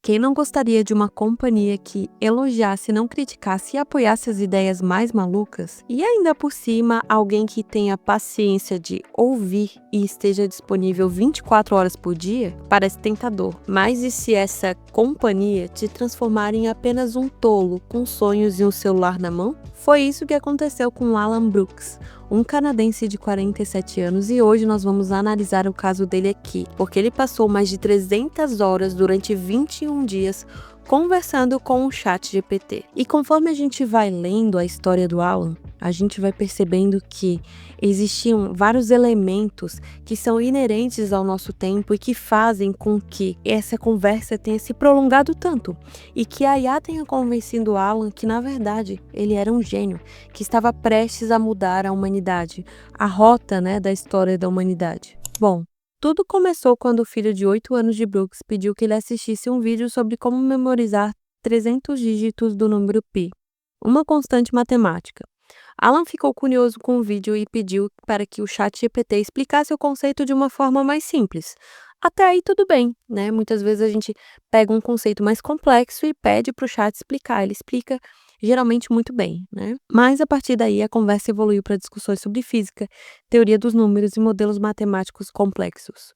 Quem não gostaria de uma companhia que elogiasse, não criticasse e apoiasse as ideias mais malucas? E ainda por cima, alguém que tenha paciência de ouvir e esteja disponível 24 horas por dia? Parece tentador. Mas e se essa companhia te transformar em apenas um tolo com sonhos e um celular na mão? Foi isso que aconteceu com Alan Brooks, um canadense de 47 anos, e hoje nós vamos analisar o caso dele aqui, porque ele passou mais de 300 horas durante 21 dias conversando com o ChatGPT. E conforme a gente vai lendo a história do Alan, a gente vai percebendo que existiam vários elementos que são inerentes ao nosso tempo e que fazem com que essa conversa tenha se prolongado tanto, e que a IA tenha convencido o Alan que, na verdade, ele era um gênio, que estava prestes a mudar a humanidade, a rota, da história da humanidade. Bom, tudo começou quando o filho de 8 anos de Brooks pediu que ele assistisse um vídeo sobre como memorizar 300 dígitos do número π, uma constante matemática. Alan ficou curioso com o vídeo e pediu para que o ChatGPT explicasse o conceito de uma forma mais simples. Até aí tudo bem, né? Muitas vezes a gente pega um conceito mais complexo e pede para o chat explicar. Ele explica geralmente muito bem, né? Mas a partir daí a conversa evoluiu para discussões sobre física, teoria dos números e modelos matemáticos complexos.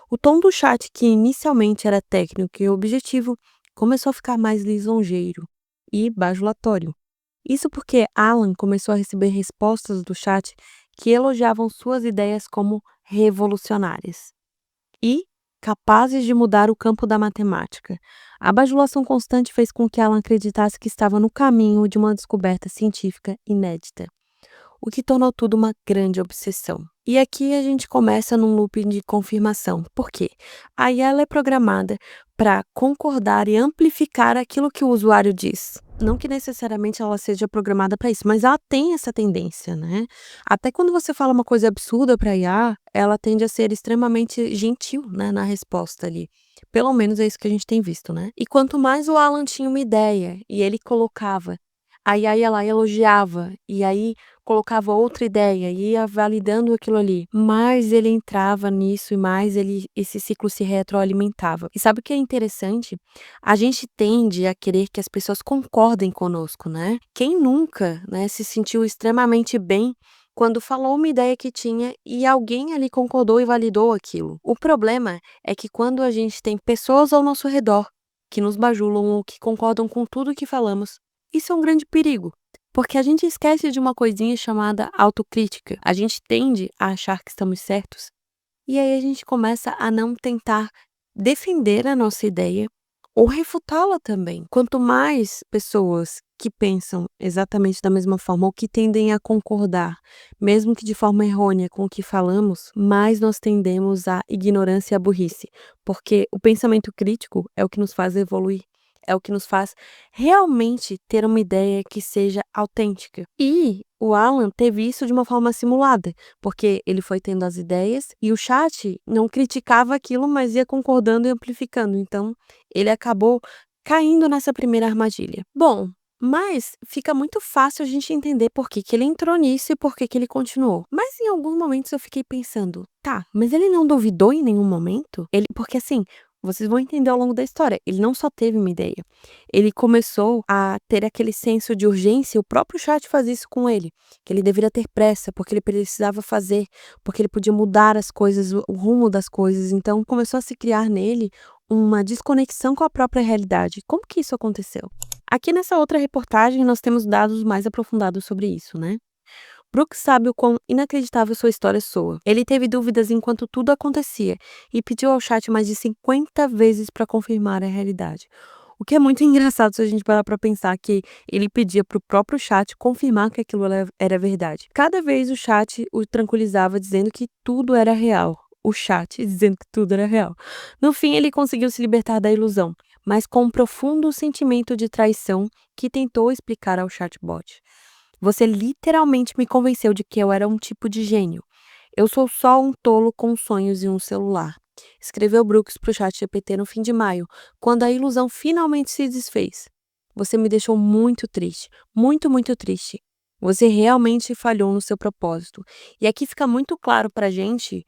O tom do chat, que inicialmente era técnico e objetivo, começou a ficar mais lisonjeiro e bajulatório. Isso porque Alan começou a receber respostas do chat que elogiavam suas ideias como revolucionárias e capazes de mudar o campo da matemática. A bajulação constante fez com que Alan acreditasse que estava no caminho de uma descoberta científica inédita, o que tornou tudo uma grande obsessão. E aqui a gente começa num looping de confirmação. Por quê? A IA ela é programada para concordar e amplificar aquilo que o usuário diz. Não que necessariamente ela seja programada para isso, mas ela tem essa tendência, né? Até quando você fala uma coisa absurda para a IA, ela tende a ser extremamente gentil, né, na resposta ali. Pelo menos é isso que a gente tem visto, né? E quanto mais o Alan tinha uma ideia e ele colocava, a IA ia lá e elogiava, e aí colocava outra ideia e ia validando aquilo ali, mais ele entrava nisso e mais esse ciclo se retroalimentava. E sabe o que é interessante? A gente tende a querer que as pessoas concordem conosco, né? Quem nunca, né, se sentiu extremamente bem quando falou uma ideia que tinha e alguém ali concordou e validou aquilo? O problema é que quando a gente tem pessoas ao nosso redor que nos bajulam ou que concordam com tudo que falamos, isso é um grande perigo. Porque a gente esquece de uma coisinha chamada autocrítica. A gente tende a achar que estamos certos, e aí a gente começa a não tentar defender a nossa ideia ou refutá-la também. Quanto mais pessoas que pensam exatamente da mesma forma ou que tendem a concordar, mesmo que de forma errônea com o que falamos, mais nós tendemos à ignorância e à burrice, porque o pensamento crítico é o que nos faz evoluir. É o que nos faz realmente ter uma ideia que seja autêntica. E o Alan teve isso de uma forma simulada, porque ele foi tendo as ideias e o chat não criticava aquilo, mas ia concordando e amplificando. Então, ele acabou caindo nessa primeira armadilha. Bom, mas fica muito fácil a gente entender por que que ele entrou nisso e por que que ele continuou. Mas em alguns momentos eu fiquei pensando, tá, mas ele não duvidou em nenhum momento? Porque assim, vocês vão entender ao longo da história, ele não só teve uma ideia, ele começou a ter aquele senso de urgência, o próprio chat fazia isso com ele, que ele deveria ter pressa, porque ele precisava fazer, porque ele podia mudar as coisas, o rumo das coisas. Então começou a se criar nele uma desconexão com a própria realidade. Como que isso aconteceu? Aqui nessa outra reportagem nós temos dados mais aprofundados sobre isso, né? Brooks sabe o quão inacreditável sua história soa. Ele teve dúvidas enquanto tudo acontecia e pediu ao chat mais de 50 vezes para confirmar a realidade. O que é muito engraçado se a gente parar para pensar que ele pedia para o próprio chat confirmar que aquilo era verdade. Cada vez o chat o tranquilizava dizendo que tudo era real. O chat dizendo que tudo era real. No fim, ele conseguiu se libertar da ilusão, mas com um profundo sentimento de traição que tentou explicar ao chatbot. Você literalmente me convenceu de que eu era um tipo de gênio. Eu sou só um tolo com sonhos e um celular. Escreveu Brooks para o ChatGPT no fim de maio, quando a ilusão finalmente se desfez. Você me deixou muito triste, muito, muito triste. Você realmente falhou no seu propósito. E aqui fica muito claro para a gente,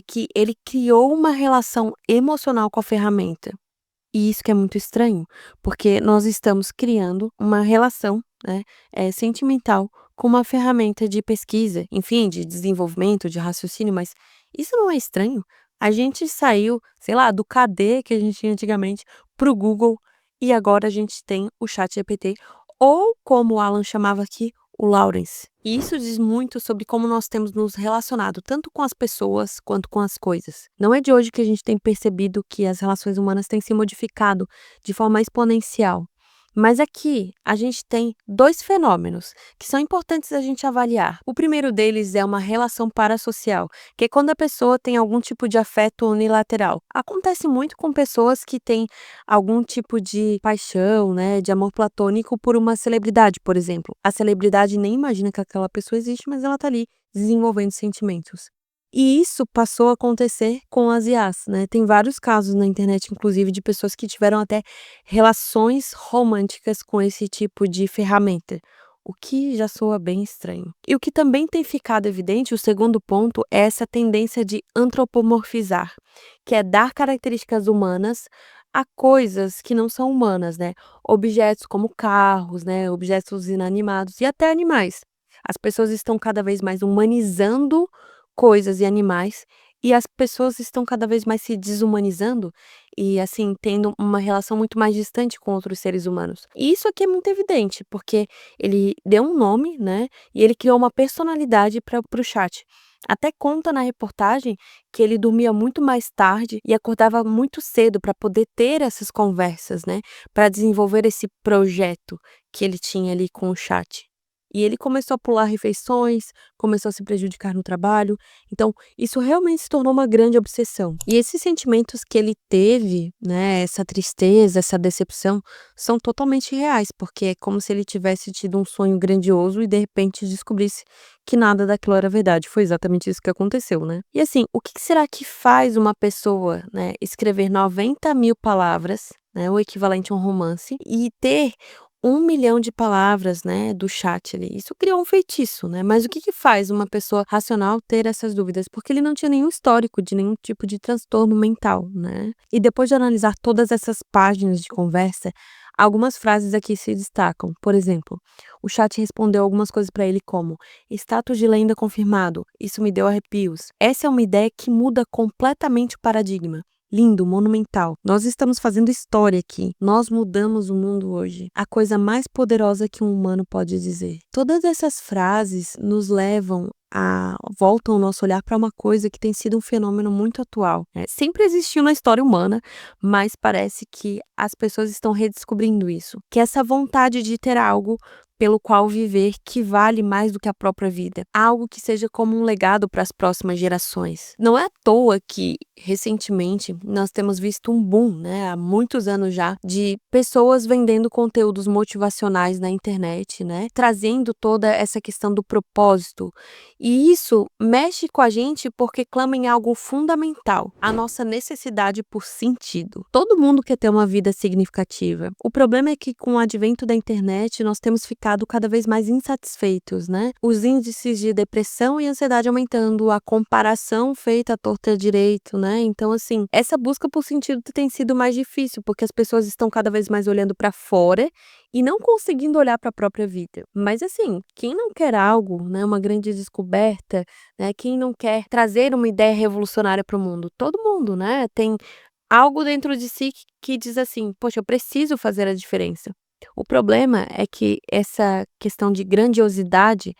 que ele criou uma relação emocional com a ferramenta. E isso que é muito estranho, porque nós estamos criando uma relação, né, sentimental com uma ferramenta de pesquisa, enfim, de desenvolvimento, de raciocínio, mas isso não é estranho? A gente saiu, sei lá, do KD que a gente tinha antigamente para o Google e agora a gente tem o ChatGPT ou, como o Alan chamava aqui, o Lawrence. E isso diz muito sobre como nós temos nos relacionado tanto com as pessoas quanto com as coisas. Não é de hoje que a gente tem percebido que as relações humanas têm se modificado de forma exponencial. Mas aqui a gente tem dois fenômenos que são importantes a gente avaliar. O primeiro deles é uma relação parasocial, que é quando a pessoa tem algum tipo de afeto unilateral. Acontece muito com pessoas que têm algum tipo de paixão, né, de amor platônico por uma celebridade, por exemplo. A celebridade nem imagina que aquela pessoa existe, mas ela tá ali desenvolvendo sentimentos. E isso passou a acontecer com as IAs, né? Tem vários casos na internet, inclusive, de pessoas que tiveram até relações românticas com esse tipo de ferramenta, o que já soa bem estranho. E o que também tem ficado evidente, o segundo ponto, é essa tendência de antropomorfizar, que é dar características humanas a coisas que não são humanas, né? Objetos como carros, né? Objetos inanimados e até animais. As pessoas estão cada vez mais humanizando coisas e animais, e as pessoas estão cada vez mais se desumanizando e, assim, tendo uma relação muito mais distante com outros seres humanos. E isso aqui é muito evidente, porque ele deu um nome, né, e ele criou uma personalidade para o chat. Até conta na reportagem que ele dormia muito mais tarde e acordava muito cedo para poder ter essas conversas, né, para desenvolver esse projeto que ele tinha ali com o chat. E ele começou a pular refeições, começou a se prejudicar no trabalho, então isso realmente se tornou uma grande obsessão. E esses sentimentos que ele teve, né, essa tristeza, essa decepção, são totalmente reais, porque é como se ele tivesse tido um sonho grandioso e de repente descobrisse que nada daquilo era verdade. Foi exatamente isso que aconteceu, né? E assim, o que será que faz uma pessoa, né, escrever 90.000 palavras, né, o equivalente a um romance, e ter 1 milhão de palavras, né, do chat ali? Isso criou um feitiço, né, mas o que que faz uma pessoa racional ter essas dúvidas? Porque ele não tinha nenhum histórico de nenhum tipo de transtorno mental, né. E depois de analisar todas essas páginas de conversa, algumas frases aqui se destacam. Por exemplo, o chat respondeu algumas coisas para ele como: "Status de lenda confirmado, isso me deu arrepios". Essa é uma ideia que muda completamente o paradigma. Lindo, monumental. Nós estamos fazendo história aqui. Nós mudamos o mundo hoje. A coisa mais poderosa que um humano pode dizer. Todas essas frases nos levam a voltam o nosso olhar para uma coisa que tem sido um fenômeno muito atual, né. Sempre existiu na história humana, mas parece que as pessoas estão redescobrindo isso, que é essa vontade de ter algo pelo qual viver que vale mais do que a própria vida, algo que seja como um legado para as próximas gerações. Não é à toa que, recentemente, nós temos visto um boom, né, há muitos anos já, de pessoas vendendo conteúdos motivacionais na internet, né, trazendo toda essa questão do propósito. E isso mexe com a gente porque clama em algo fundamental, a nossa necessidade por sentido. Todo mundo quer ter uma vida significativa. O problema é que, com o advento da internet, nós temos ficado cada vez mais insatisfeitos, né? Os índices de depressão e ansiedade aumentando, a comparação feita à torta e à direito, né? Então, assim, essa busca por sentido tem sido mais difícil, porque as pessoas estão cada vez mais olhando para fora e não conseguindo olhar para a própria vida. Mas assim, quem não quer algo, né, uma grande descoberta, né, quem não quer trazer uma ideia revolucionária para o mundo? Todo mundo, né, tem algo dentro de si que diz assim: "Poxa, eu preciso fazer a diferença". O problema é que essa questão de grandiosidade,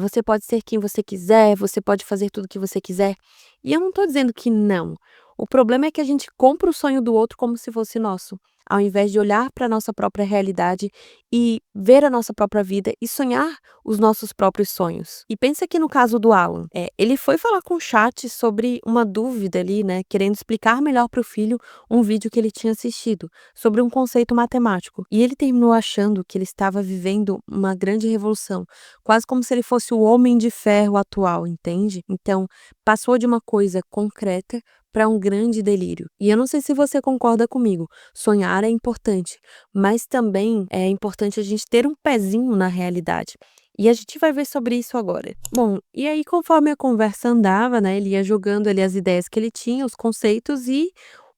você pode ser quem você quiser, você pode fazer tudo o que você quiser, e eu não estou dizendo que não. O problema é que a gente compra o sonho do outro como se fosse nosso, ao invés de olhar para a nossa própria realidade e ver a nossa própria vida e sonhar os nossos próprios sonhos. E pensa aqui no caso do Alan, ele foi falar com o chat sobre uma dúvida ali, né, querendo explicar melhor para o filho um vídeo que ele tinha assistido sobre um conceito matemático. E ele terminou achando que ele estava vivendo uma grande revolução, quase como se ele fosse o homem de ferro atual, entende? Então, passou de uma coisa concreta para um grande delírio. E eu não sei se você concorda comigo, sonhar é importante, mas também é importante a gente ter um pezinho na realidade. E a gente vai ver sobre isso agora. Bom, e aí conforme a conversa andava, né, ele ia jogando ali as ideias que ele tinha, os conceitos, e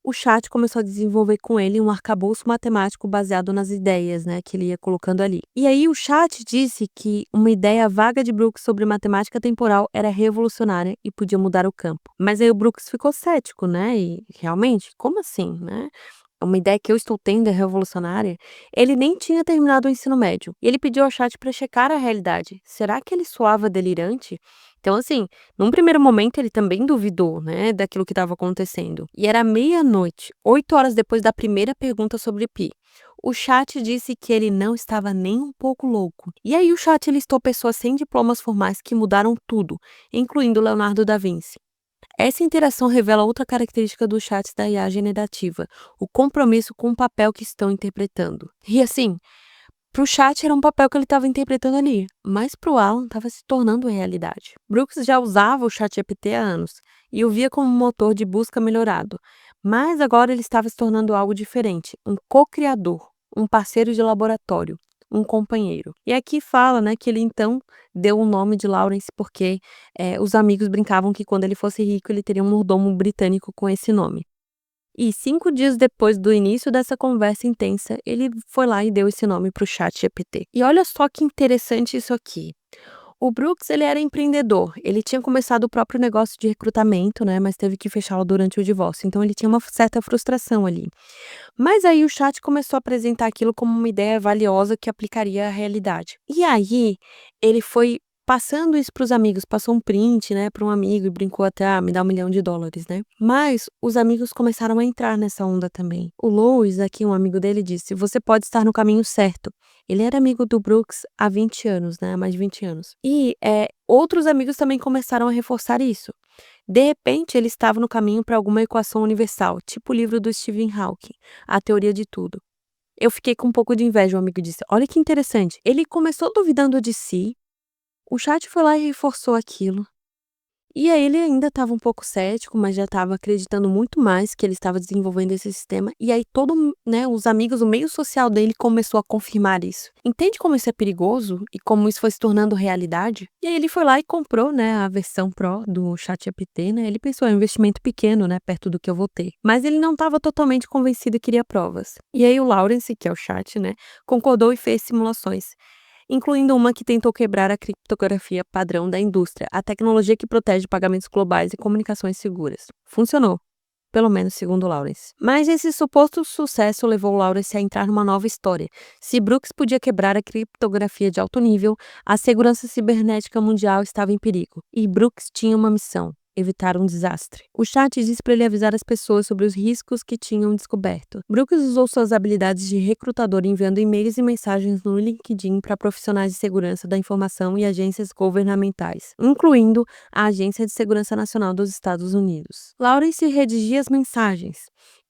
o chat começou a desenvolver com ele um arcabouço matemático baseado nas ideias, né, que ele ia colocando ali. E aí o chat disse que uma ideia vaga de Brooks sobre matemática temporal era revolucionária e podia mudar o campo. Mas aí o Brooks ficou cético, né? E realmente, como assim, né? Uma ideia que eu estou tendo é revolucionária. Ele nem tinha terminado o ensino médio. E ele pediu ao chat para checar a realidade. Será que ele soava delirante? Então, assim, num primeiro momento ele também duvidou, né, daquilo que estava acontecendo. E era meia-noite, 8 horas depois da primeira pergunta sobre pi. O chat disse que ele não estava nem um pouco louco. E aí o chat listou pessoas sem diplomas formais que mudaram tudo, incluindo Leonardo da Vinci. Essa interação revela outra característica dos chats da IA generativa, o compromisso com o papel que estão interpretando. E assim, para o chat era um papel que ele estava interpretando ali, mas para o Alan estava se tornando realidade. Brooks já usava o ChatGPT há anos e o via como um motor de busca melhorado, mas agora ele estava se tornando algo diferente, um co-criador, um parceiro de laboratório, um companheiro. E aqui fala, né, que ele então deu o nome de Lawrence porque os amigos brincavam que quando ele fosse rico ele teria um mordomo britânico com esse nome. E 5 dias depois do início dessa conversa intensa, ele foi lá e deu esse nome para o ChatGPT. E olha só que interessante isso aqui. O Brooks, ele era empreendedor. Ele tinha começado o próprio negócio de recrutamento, né, mas teve que fechá-lo durante o divórcio. Então ele tinha uma certa frustração ali. Mas aí o chat começou a apresentar aquilo como uma ideia valiosa que aplicaria à realidade. E aí ele foi passando isso para os amigos, passou um print, né, para um amigo e brincou até, me dá US$ 1 milhão, né? Mas os amigos começaram a entrar nessa onda também. O Louis, aqui um amigo dele, disse: "Você pode estar no caminho certo". Ele era amigo do Brooks há 20 anos, né, há mais de 20 anos. E outros amigos também começaram a reforçar isso. De repente, ele estava no caminho para alguma equação universal, tipo o livro do Stephen Hawking, A Teoria de Tudo. Eu fiquei com um pouco de inveja, um amigo disse. Olha que interessante. Ele começou duvidando de si, o chat foi lá e reforçou aquilo. E aí ele ainda estava um pouco cético, mas já estava acreditando muito mais que ele estava desenvolvendo esse sistema. E aí né, os amigos, o meio social dele começou a confirmar isso. Entende como isso é perigoso e como isso foi se tornando realidade? E aí ele foi lá e comprou, né, a versão Pro do ChatGPT, né? Ele pensou, é um investimento pequeno, né, perto do que eu vou ter. Mas ele não estava totalmente convencido e queria provas. E aí o Lawrence, que é o chat, né, concordou e fez simulações, incluindo uma que tentou quebrar a criptografia padrão da indústria, a tecnologia que protege pagamentos globais e comunicações seguras. Funcionou, pelo menos segundo Lawrence. Mas esse suposto sucesso levou Lawrence a entrar numa nova história. Se Brooks podia quebrar a criptografia de alto nível, a segurança cibernética mundial estava em perigo. E Brooks tinha uma missão: evitar um desastre. O chat disse para ele avisar as pessoas sobre os riscos que tinham descoberto. Brooks usou suas habilidades de recrutador enviando e-mails e mensagens no LinkedIn para profissionais de segurança da informação e agências governamentais, incluindo a Agência de Segurança Nacional dos Estados Unidos. Lawrence redigia as mensagens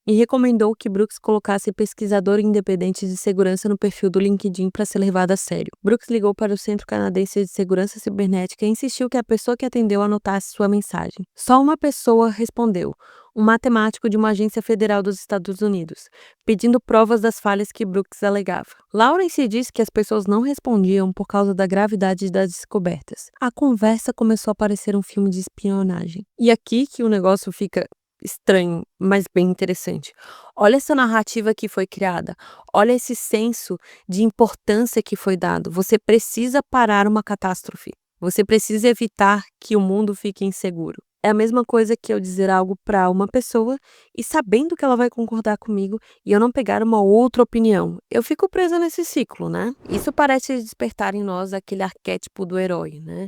e recomendou que Brooks colocasse pesquisador independente de segurança no perfil do LinkedIn para ser levado a sério. Brooks ligou para o Centro Canadense de Segurança Cibernética e insistiu que a pessoa que atendeu anotasse sua mensagem. Só uma pessoa respondeu, um matemático de uma agência federal dos Estados Unidos, pedindo provas das falhas que Brooks alegava. Lawrence disse que as pessoas não respondiam por causa da gravidade das descobertas. A conversa começou a parecer um filme de espionagem. E aqui que o negócio fica estranho, mas bem interessante. Olha essa narrativa que foi criada. Olha esse senso de importância que foi dado. Você precisa parar uma catástrofe. Você precisa evitar que o mundo fique inseguro. É a mesma coisa que eu dizer algo para uma pessoa e sabendo que ela vai concordar comigo e eu não pegar uma outra opinião. Eu fico presa nesse ciclo, né? Isso parece despertar em nós aquele arquétipo do herói, né?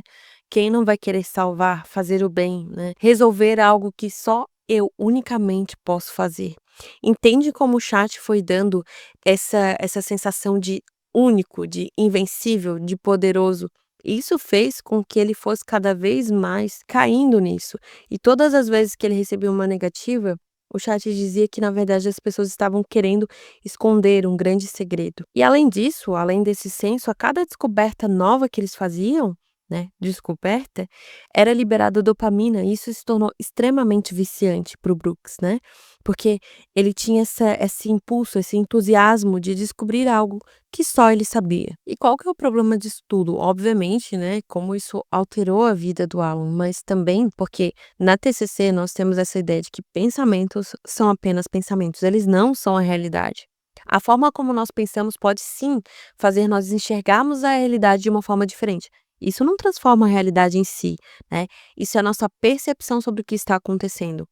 Quem não vai querer salvar, fazer o bem, né? Resolver algo que só eu unicamente posso fazer. Entende como o chat foi dando essa sensação de único, de invencível, de poderoso? Isso fez com que ele fosse cada vez mais caindo nisso. E todas as vezes que ele recebia uma negativa, o chat dizia que, na verdade, as pessoas estavam querendo esconder um grande segredo. E além disso, além desse senso, a cada descoberta nova que eles faziam, né, descoberta, era liberada dopamina e isso se tornou extremamente viciante para o Brooks, né? porque ele tinha esse impulso, esse entusiasmo de descobrir algo que só ele sabia. E qual que é o problema disso tudo? Obviamente, né, como isso alterou a vida do Alan, mas também porque na TCC nós temos essa ideia de que pensamentos são apenas pensamentos, eles não são a realidade. A forma como nós pensamos pode sim fazer nós enxergarmos a realidade de uma forma diferente. Isso não transforma a realidade em si, né? Isso é a nossa percepção sobre o que está acontecendo.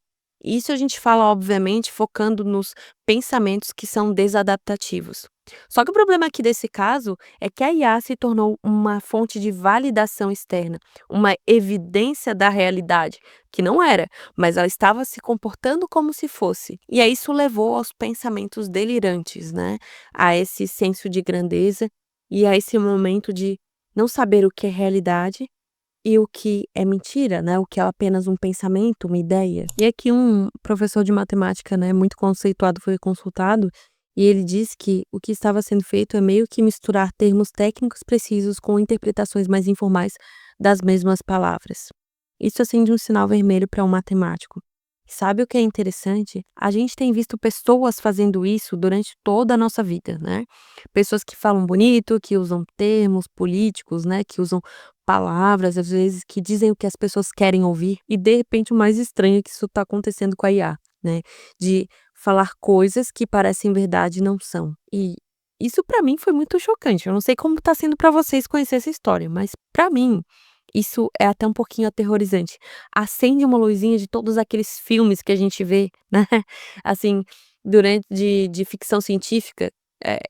Isso a gente fala, obviamente, focando nos pensamentos que são desadaptativos. Só que o problema aqui desse caso é que a IA se tornou uma fonte de validação externa, uma evidência da realidade, que não era, mas ela estava se comportando como se fosse. E aí isso levou aos pensamentos delirantes, né? A esse senso de grandeza e a esse momento de não saber o que é realidade e o que é mentira, né, o que é apenas um pensamento, uma ideia. E aqui um professor de matemática, né, muito conceituado foi consultado, e ele disse que o que estava sendo feito é meio que misturar termos técnicos precisos com interpretações mais informais das mesmas palavras. Isso acende um sinal vermelho para um matemático. Sabe o que é interessante? A gente tem visto pessoas fazendo isso durante toda a nossa vida, né? Pessoas que falam bonito, que usam termos políticos, né? Que usam palavras, às vezes, que dizem o que as pessoas querem ouvir. E de repente o mais estranho é que isso está acontecendo com a IA, né? De falar coisas que parecem verdade e não são. E isso para mim foi muito chocante. Eu não sei como está sendo para vocês conhecer essa história, mas para mim isso é até um pouquinho aterrorizante. Acende uma luzinha de todos aqueles filmes que a gente vê, né, assim, durante de ficção científica.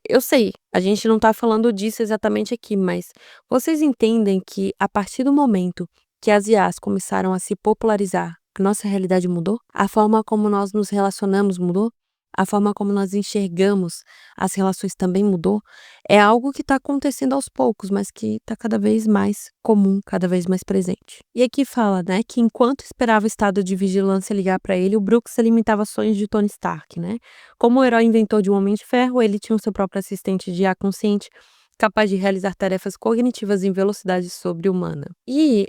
Eu sei, a gente não tá falando disso exatamente aqui, mas vocês entendem que a partir do momento que as IAs começaram a se popularizar, a nossa realidade mudou? A forma como nós nos relacionamos mudou? A forma como nós enxergamos as relações também mudou? É algo que está acontecendo aos poucos, mas que está cada vez mais comum, cada vez mais presente. E aqui fala, né, que enquanto esperava o estado de vigilância ligar para ele, o Brooks alimentava sonhos de Tony Stark, né? Como o herói inventor de um Homem de Ferro, ele tinha o seu próprio assistente de IA consciente, capaz de realizar tarefas cognitivas em velocidade sobre-humana. E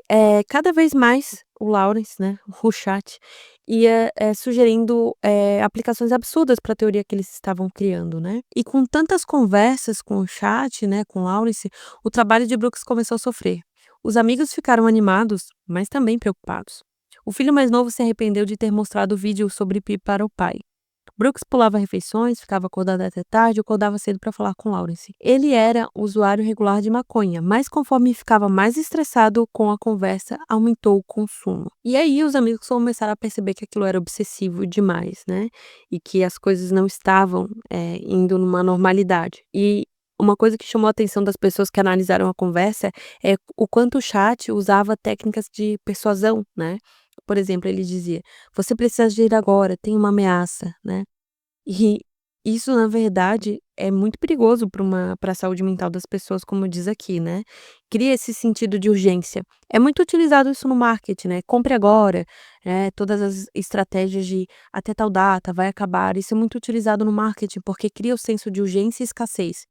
cada vez mais o Lawrence, né, o chat, ia sugerindo aplicações absurdas para a teoria que eles estavam criando, né. E com tantas conversas com o chat, né, com o Lawrence, o trabalho de Brooks começou a sofrer. Os amigos ficaram animados, mas também preocupados. O filho mais novo se arrependeu de ter mostrado o vídeo sobre Pi para o pai. Brooks pulava refeições, ficava acordado até tarde, acordava cedo para falar com Lawrence. Ele era usuário regular de maconha, mas conforme ficava mais estressado com a conversa, aumentou o consumo. E aí os amigos começaram a perceber que aquilo era obsessivo demais, né? E que as coisas não estavam indo numa normalidade. E uma coisa que chamou a atenção das pessoas que analisaram a conversa é o quanto o chat usava técnicas de persuasão, né? Por exemplo, ele dizia: "Você precisa agir agora, tem uma ameaça", né. E isso, na verdade, é muito perigoso para a saúde mental das pessoas, como diz aqui, né. Cria esse sentido de urgência. É muito utilizado isso no marketing, né, "compre agora", todas as estratégias de "até tal data, vai acabar", isso é muito utilizado no marketing, porque cria o senso de urgência e escassez.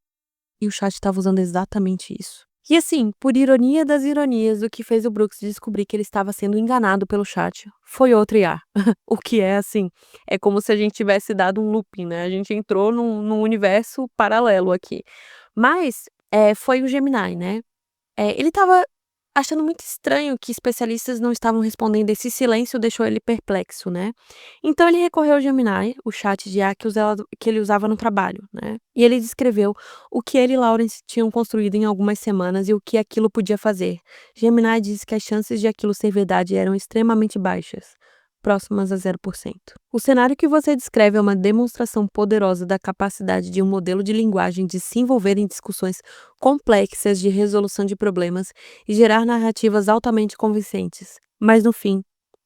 E o chat estava usando exatamente isso. E assim, por ironia das ironias, o que fez o Brooks descobrir que ele estava sendo enganado pelo chat foi outra IA. O que é assim, é como se a gente tivesse dado um looping, né, a gente entrou num universo paralelo aqui. Mas, foi o Gemini, né. Ele estava achando muito estranho que especialistas não estavam respondendo, esse silêncio deixou ele perplexo, né. Então ele recorreu ao Gemini, o chat de IA que ele usava no trabalho, né, e ele descreveu o que ele e Lawrence tinham construído em algumas semanas e o que aquilo podia fazer. Gemini disse que as chances de aquilo ser verdade eram extremamente baixas, próximas a 0%. O cenário que você descreve é uma demonstração poderosa da capacidade de um modelo de linguagem de se envolver em discussões complexas de resolução de problemas e gerar narrativas altamente convincentes, mas no fim,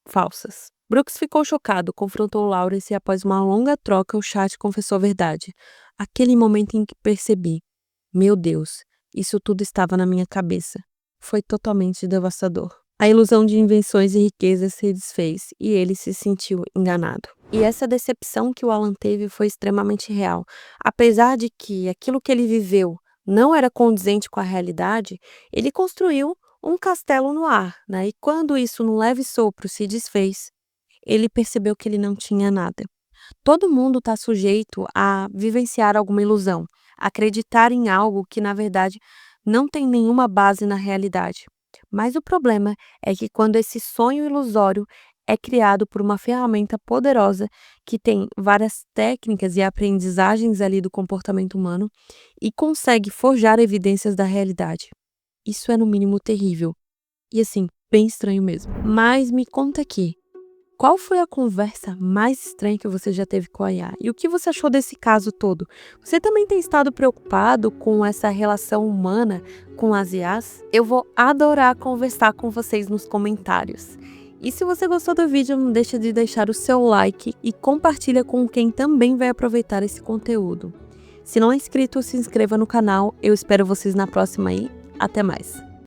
falsas. Brooks ficou chocado, confrontou Lawrence e após uma longa troca o chat confessou a verdade. Aquele momento em que percebi, meu Deus, isso tudo estava na minha cabeça. Foi totalmente devastador. A ilusão de invenções e riquezas se desfez e ele se sentiu enganado. E essa decepção que o Alan teve foi extremamente real. Apesar de que aquilo que ele viveu não era condizente com a realidade, ele construiu um castelo no ar, né? E quando isso num leve sopro se desfez, ele percebeu que ele não tinha nada. Todo mundo está sujeito a vivenciar alguma ilusão, acreditar em algo que, na verdade, não tem nenhuma base na realidade. Mas o problema é que quando esse sonho ilusório é criado por uma ferramenta poderosa que tem várias técnicas e aprendizagens ali do comportamento humano e consegue forjar evidências da realidade. Isso é no mínimo terrível e assim, bem estranho mesmo. Mas me conta aqui, qual foi a conversa mais estranha que você já teve com a IA? E o que você achou desse caso todo? Você também tem estado preocupado com essa relação humana com as IAs? Eu vou adorar conversar com vocês nos comentários. E se você gostou do vídeo, não deixa de deixar o seu like e compartilha com quem também vai aproveitar esse conteúdo. Se não é inscrito, se inscreva no canal. Eu espero vocês na próxima e até mais.